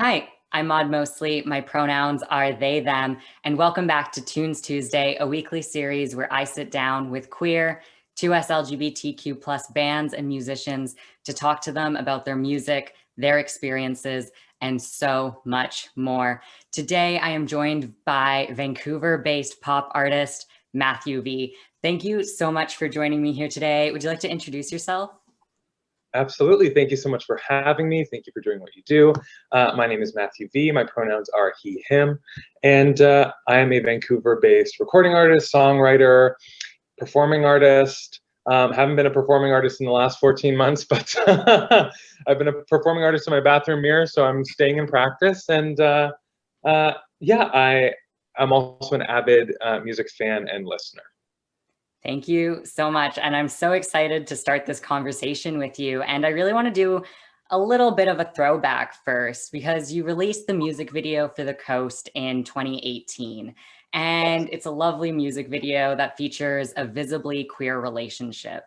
Hi, I'm Maud Mosley. My pronouns are they, them, and welcome back to Tunes Tuesday, a weekly series where I sit down with queer, 2S LGBTQ plus bands and musicians to talk to them about their music, their experiences, and so much more. Today, I am joined by Vancouver-based pop artist Mathew V. Thank you so much for joining me here today. Would you like to introduce yourself? Absolutely. Thank you so much for having me. Thank you for doing what you do. My name is Mathew V. My pronouns are he, him, and I am a Vancouver-based recording artist, songwriter, performing artist. Haven't been a performing artist in the last 14 months, but I've been a performing artist in my bathroom mirror, so I'm staying in practice. And yeah, I'm also an avid music fan and listener. Thank you so much. And I'm so excited to start this conversation with you. And I really want to do a little bit of a throwback first, because you released the music video for The Coast in 2018. And it's a lovely music video that features a visibly queer relationship.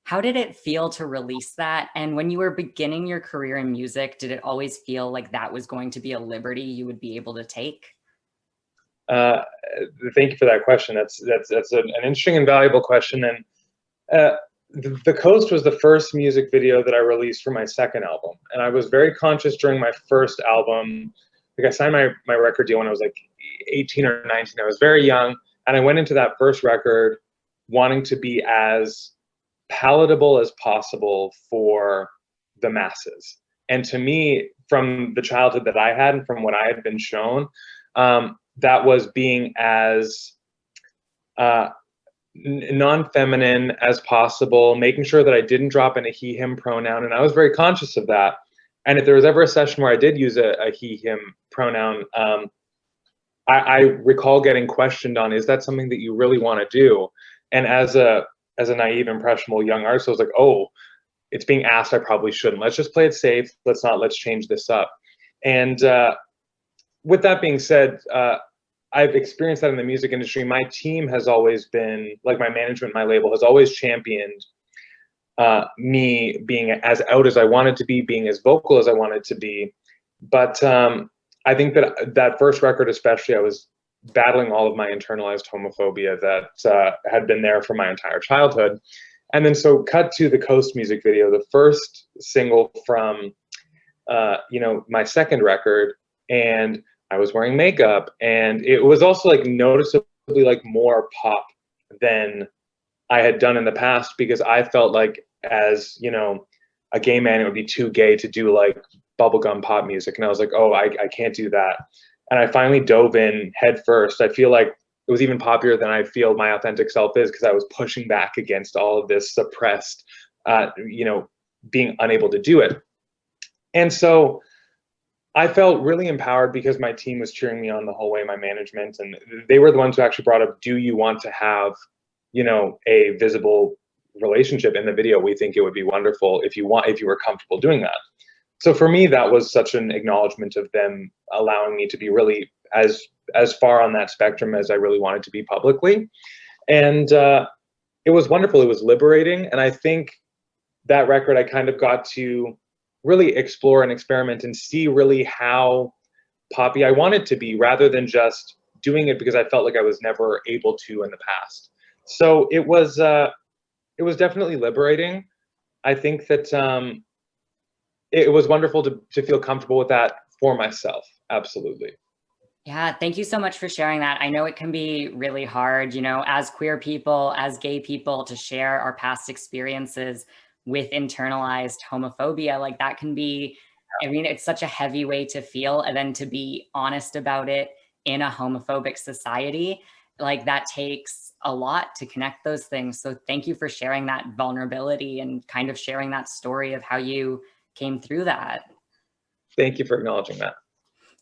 How did it feel to release that? And when you were beginning your career in music, did it always feel like that was going to be a liberty you would be able to take? Uh, Thank you for that question. That's an interesting and valuable question. And the Coast was the first music video that I released for my second album, and I was very conscious during my first album. Like, I signed my record deal when I was like 18 or 19. I was very young, and I went into that first record wanting to be as palatable as possible for the masses. And to me, from the childhood that I had and from what I had been shown, that was being as non-feminine as possible, making sure that I didn't drop in a he, him pronoun. And I was very conscious of that. And if there was ever a session where I did use a he, him pronoun, I recall getting questioned on, is that something that you really want to do? And as a naive, impressionable young artist, I was like, oh, it's being asked, I probably shouldn't. Let's just play it safe. Let's change this up. And with that being said, I've experienced that in the music industry. My team has always been, like, my management, my label has always championed me being as out as I wanted to be, being as vocal as I wanted to be. But I think that first record especially, I was battling all of my internalized homophobia that had been there for my entire childhood. And then so cut to the Coast music video, the first single from my second record, and I was wearing makeup, and it was also like noticeably like more pop than I had done in the past, because I felt like, as a gay man, it would be too gay to do like bubblegum pop music. And I was like, oh, I can't do that. And I finally dove in head first. I feel like it was even poppier than I feel my authentic self is, because I was pushing back against all of this suppressed, being unable to do it. And so I felt really empowered because my team was cheering me on the whole way, my management, and they were the ones who actually brought up, do you want to have, a visible relationship in the video? We think it would be wonderful if you were comfortable doing that. So for me, that was such an acknowledgement of them allowing me to be really as far on that spectrum as I really wanted to be publicly. And it was wonderful. It was liberating. And I think that record, I kind of got to really explore and experiment and see really how poppy I wanted to be, rather than just doing it because I felt like I was never able to in the past. So it was definitely liberating. I think that it was wonderful to feel comfortable with that for myself. Absolutely. Yeah, thank you so much for sharing that. I know it can be really hard, as queer people, as gay people, to share our past experiences with internalized homophobia. Like, that can be, it's such a heavy way to feel. And then to be honest about it in a homophobic society, like, that takes a lot to connect those things. So thank you for sharing that vulnerability and kind of sharing that story of how you came through that. Thank you for acknowledging that.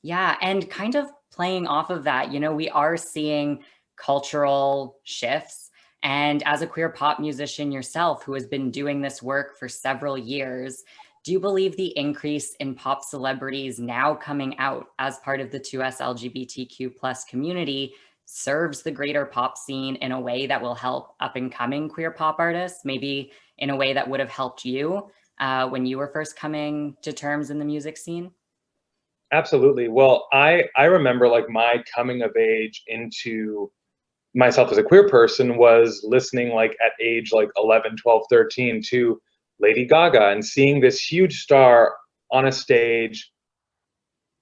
Yeah, and kind of playing off of that, we are seeing cultural shifts. And as a queer pop musician yourself, who has been doing this work for several years, do you believe the increase in pop celebrities now coming out as part of the 2S LGBTQ plus community serves the greater pop scene in a way that will help up and coming queer pop artists, maybe in a way that would have helped you when you were first coming to terms in the music scene? Absolutely. Well, I remember like my coming of age into myself as a queer person was listening like at age like 11, 12, 13 to Lady Gaga and seeing this huge star on a stage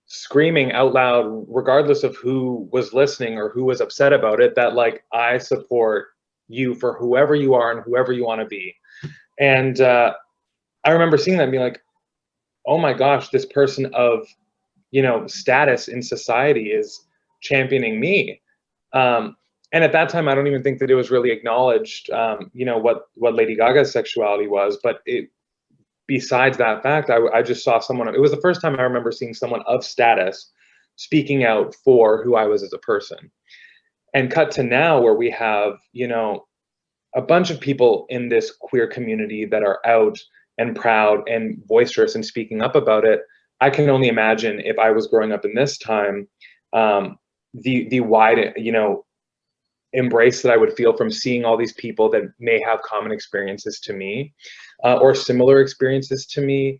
screaming out loud, regardless of who was listening or who was upset about it, that like, I support you for whoever you are and whoever you want to be. And I remember seeing that and being like, oh my gosh, this person of, status in society is championing me. And at that time, I don't even think that it was really acknowledged, what Lady Gaga's sexuality was. But besides that fact, I just saw someone. It was the first time I remember seeing someone of status speaking out for who I was as a person. And cut to now, where we have, a bunch of people in this queer community that are out and proud and boisterous and speaking up about it. I can only imagine if I was growing up in this time, the wide, embrace that I would feel from seeing all these people that may have common experiences to me, or similar experiences to me,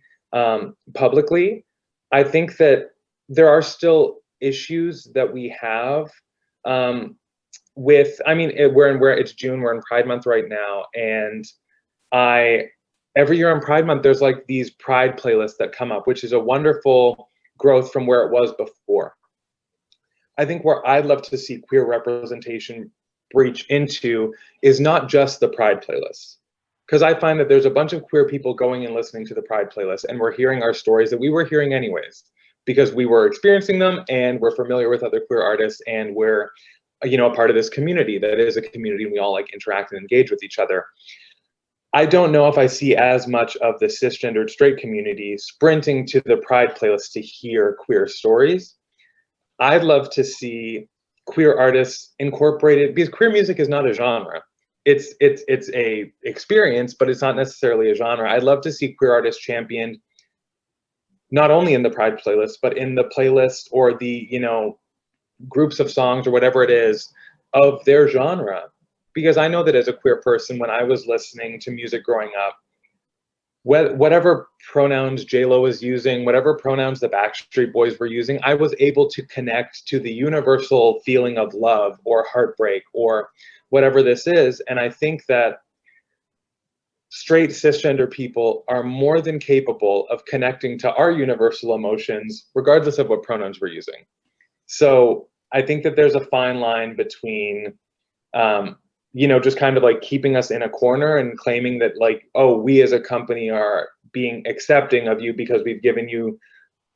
publicly. I think that there are still issues that we have, with, I mean, it's June, we're in Pride Month right now, and I every year on Pride Month, there's like these Pride playlists that come up, which is a wonderful growth from where it was before. I think where I'd love to see queer representation breach into is not just the Pride playlists. Because I find that there's a bunch of queer people going and listening to the Pride playlist, and we're hearing our stories that we were hearing anyways, because we were experiencing them and we're familiar with other queer artists, and we're, a part of this community that is a community, and we all like interact and engage with each other. I don't know if I see as much of the cisgendered straight community sprinting to the Pride playlist to hear queer stories. I'd love to see queer artists incorporated, because queer music is not a genre. It's a experience, but it's not necessarily a genre. I'd love to see queer artists championed not only in the Pride playlist, but in the playlist or the, groups of songs or whatever it is of their genre. Because I know that as a queer person, when I was listening to music growing up, whatever pronouns J-Lo was using, whatever pronouns the Backstreet Boys were using, I was able to connect to the universal feeling of love or heartbreak or whatever this is. And I think that straight cisgender people are more than capable of connecting to our universal emotions, regardless of what pronouns we're using. So I think that there's a fine line between, just kind of like keeping us in a corner and claiming that like, oh, we as a company are being accepting of you because we've given you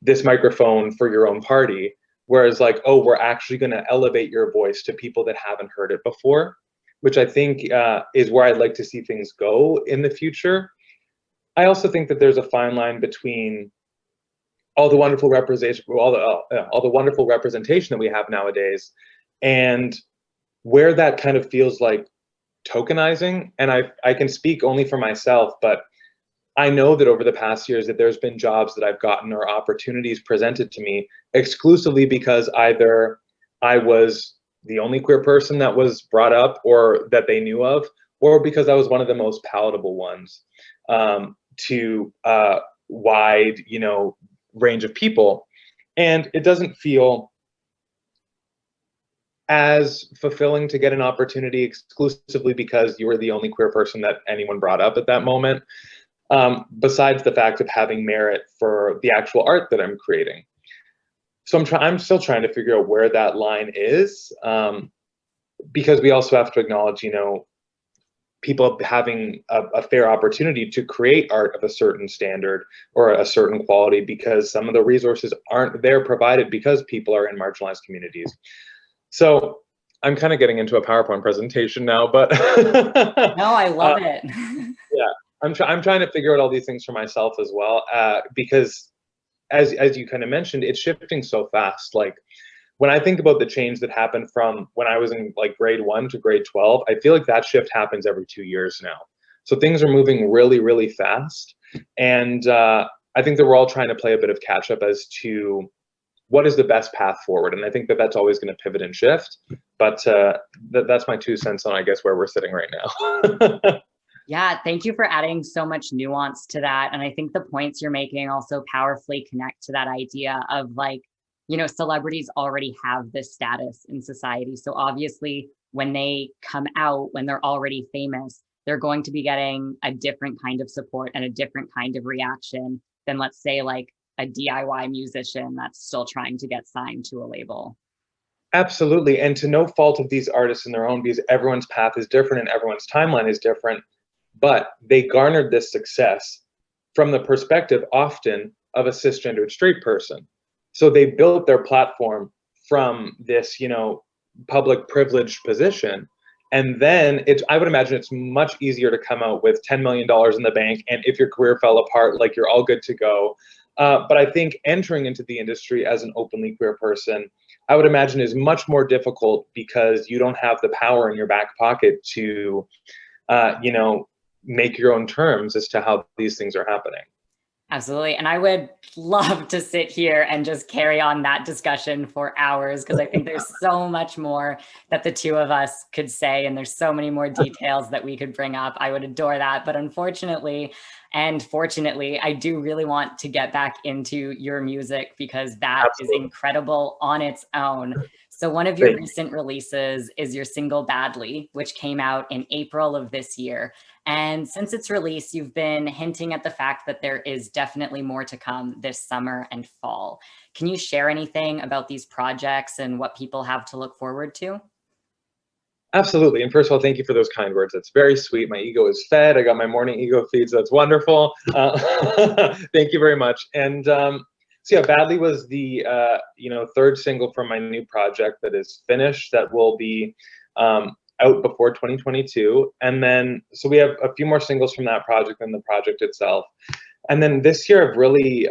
this microphone for your own party. Whereas like, oh, we're actually going to elevate your voice to people that haven't heard it before, which I think is where I'd like to see things go in the future. I also think that there's a fine line between all the wonderful representation, all the wonderful representation that we have nowadays, and where that kind of feels like tokenizing. And I can speak only for myself, but I know that over the past years that there's been jobs that I've gotten or opportunities presented to me exclusively because either I was the only queer person that was brought up or that they knew of, or because I was one of the most palatable ones to wide, range of people. And it doesn't feel as fulfilling to get an opportunity exclusively because you were the only queer person that anyone brought up at that moment, besides the fact of having merit for the actual art that I'm creating. So I'm still trying to figure out where that line is, because we also have to acknowledge, people having a fair opportunity to create art of a certain standard or a certain quality, because some of the resources aren't there provided because people are in marginalized communities. So I'm kind of getting into a PowerPoint presentation now, but no, I love it. Yeah, I'm trying to figure out all these things for myself as well, because as you kind of mentioned, it's shifting so fast. Like when I think about the change that happened from when I was in like grade 1 to grade 12, I feel like that shift happens every 2 years now. So things are moving really, really fast. And I think that we're all trying to play a bit of catch up as to what is the best path forward. And I think that that's always going to pivot and shift. But that's my 2 cents on, I guess, where we're sitting right now. Yeah, thank you for adding so much nuance to that. And I think the points you're making also powerfully connect to that idea of like, celebrities already have this status in society. So obviously, when they come out, when they're already famous, they're going to be getting a different kind of support and a different kind of reaction than, let's say, like a DIY musician that's still trying to get signed to a label. Absolutely, and to no fault of these artists in their own, because everyone's path is different and everyone's timeline is different, but they garnered this success from the perspective often of a cisgendered straight person. So they built their platform from this, public privileged position. And then I would imagine it's much easier to come out with $10 million in the bank. And if your career fell apart, like you're all good to go. But I think entering into the industry as an openly queer person, I would imagine is much more difficult because you don't have the power in your back pocket to, make your own terms as to how these things are happening. Absolutely. And I would love to sit here and just carry on that discussion for hours because I think there's so much more that the two of us could say, and there's so many more details that we could bring up. I would adore that. But unfortunately, and fortunately, I do really want to get back into your music because that is Absolutely. incredible on its own. So one of your recent releases is your single Badly, which came out in April of this year. And since its release, you've been hinting at the fact that there is definitely more to come this summer and fall. Can you share anything about these projects and what people have to look forward to? Absolutely. And first of all, thank you for those kind words. That's very sweet. My ego is fed. I got my morning ego feeds. That's wonderful. Thank you very much. And so yeah, Badly was the third single from my new project that is finished. That will be out before 2022. And then so we have a few more singles from that project than the project itself. And then this year I've really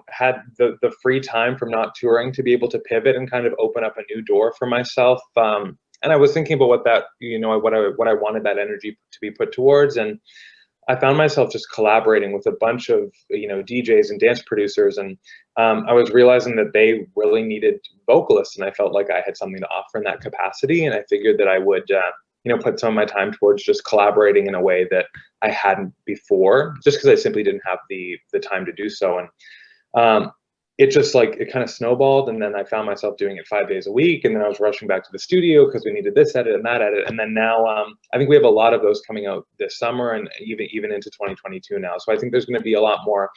had the free time from not touring to be able to pivot and kind of open up a new door for myself. And I was thinking about what that, what I wanted that energy to be put towards. And I found myself just collaborating with a bunch of, DJs and dance producers. And I was realizing that they really needed vocalists. And I felt like I had something to offer in that capacity. And I figured that I would, put some of my time towards just collaborating in a way that I hadn't before, just because I simply didn't have the time to do so. And it just it kind of snowballed, and then I found myself doing it 5 days a week, and then I was rushing back to the studio because we needed this edit and that edit, and then now I think we have a lot of those coming out this summer and even into 2022 now. So I think there's going to be a lot more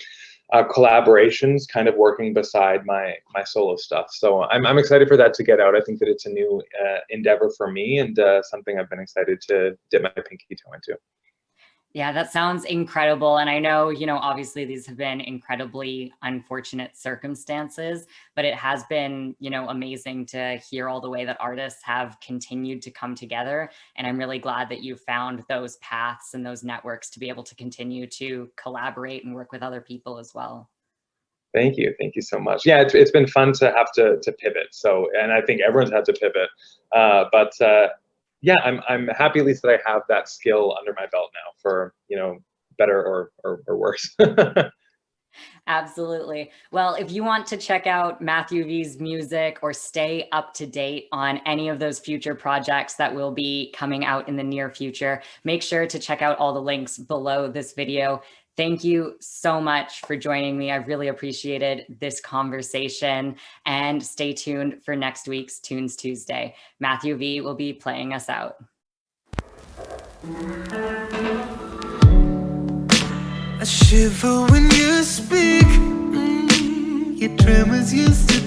collaborations kind of working beside my solo stuff. So I'm excited for that to get out. I think that it's a new endeavor for me and something I've been excited to dip my pinky toe into. Yeah, that sounds incredible. And I know, obviously these have been incredibly unfortunate circumstances, but it has been, amazing to hear all the way that artists have continued to come together. And I'm really glad that you found those paths and those networks to be able to continue to collaborate and work with other people as well. Thank you. Thank you so much. Yeah, it's been fun to have to pivot. So, and I think everyone's had to pivot. But yeah, I'm happy at least that I have that skill under my belt now for, better or worse. Absolutely. Well, if you want to check out Matthew V's music or stay up to date on any of those future projects that will be coming out in the near future, make sure to check out all the links below this video. Thank you so much for joining me. I really appreciated this conversation, and stay tuned for next week's Tunes Tuesday. Mathew V will be playing us out. I shiver when you speak. Your tremors used to